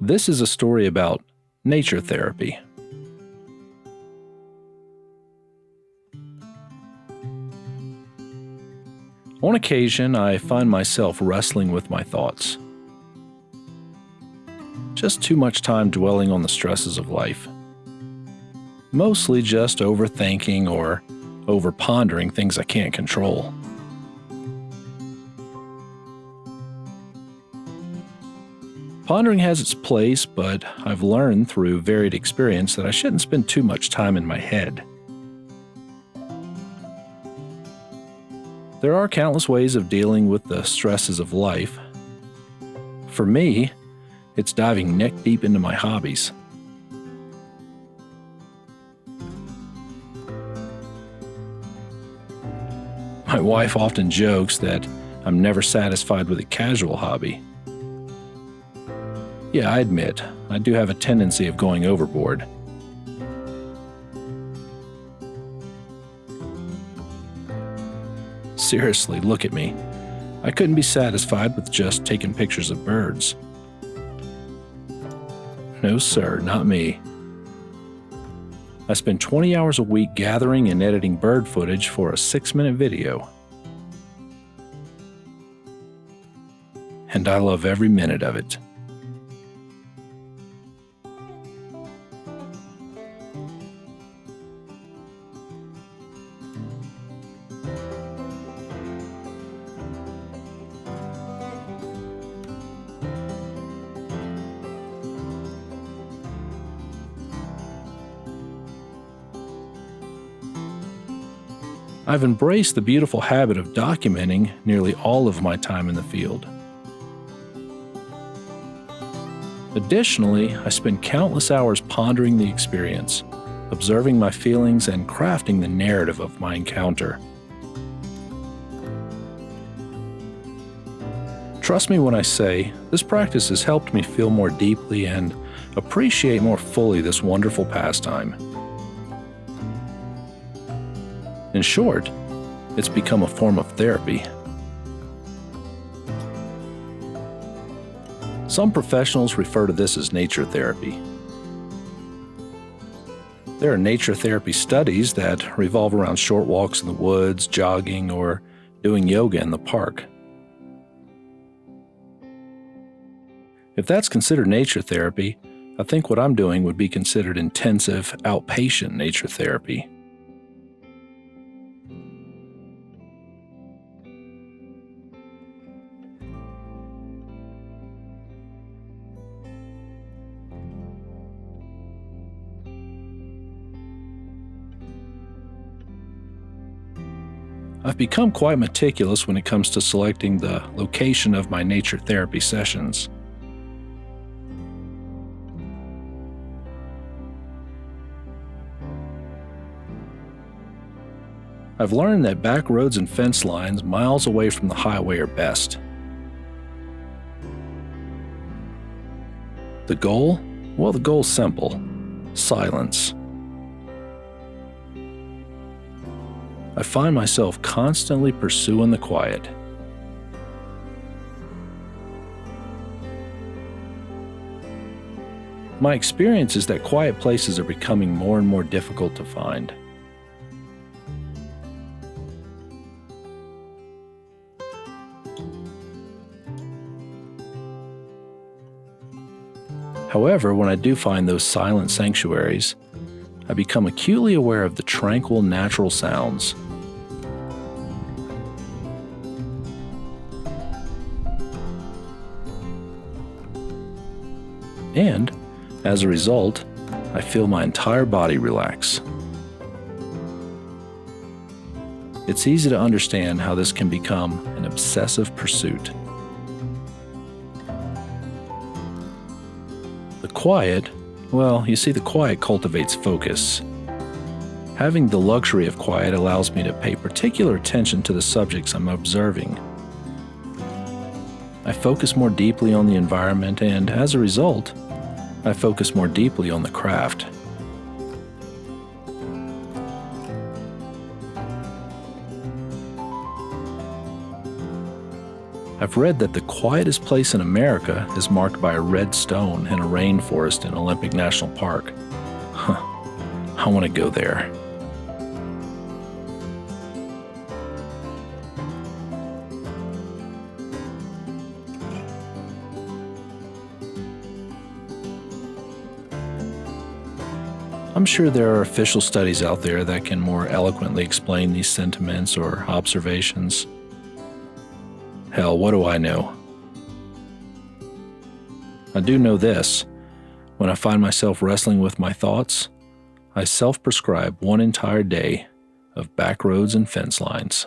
This is a story about nature therapy. On occasion, I find myself wrestling with my thoughts. Just too much time dwelling on the stresses of life. Mostly just overthinking or over-pondering things I can't control. Pondering has its place, but I've learned through varied experience that I shouldn't spend too much time in my head. There are countless ways of dealing with the stresses of life. For me, it's diving neck deep into my hobbies. My wife often jokes that I'm never satisfied with a casual hobby. Yeah, I admit, I do have a tendency of going overboard. Seriously, look at me. I couldn't be satisfied with just taking pictures of birds. No, sir, not me. I spend 20 hours a week gathering and editing bird footage for a 6-minute video. And I love every minute of it. I've embraced the beautiful habit of documenting nearly all of my time in the field. Additionally, I spend countless hours pondering the experience, observing my feelings, and crafting the narrative of my encounter. Trust me when I say, this practice has helped me feel more deeply and appreciate more fully this wonderful pastime. In short, it's become a form of therapy. Some professionals refer to this as nature therapy. There are nature therapy studies that revolve around short walks in the woods, jogging, or doing yoga in the park. If that's considered nature therapy, I think what I'm doing would be considered intensive, outpatient nature therapy. I've become quite meticulous when it comes to selecting the location of my nature therapy sessions. I've learned that back roads and fence lines miles away from the highway are best. The goal? Well, the goal's simple: silence. I find myself constantly pursuing the quiet. My experience is that quiet places are becoming more and more difficult to find. However, when I do find those silent sanctuaries, I become acutely aware of the tranquil, natural sounds. And, as a result, I feel my entire body relax. It's easy to understand how this can become an obsessive pursuit. The quiet, well, you see, the quiet cultivates focus. Having the luxury of quiet allows me to pay particular attention to the subjects I'm observing. I focus more deeply on the environment, and as a result, I focus more deeply on the craft. I've read that the quietest place in America is marked by a red stone in a rainforest in Olympic National Park. Huh, I want to go there. I'm sure there are official studies out there that can more eloquently explain these sentiments or observations. Hell, what do I know? I do know this. When I find myself wrestling with my thoughts, I self-prescribe one entire day of back roads and fence lines.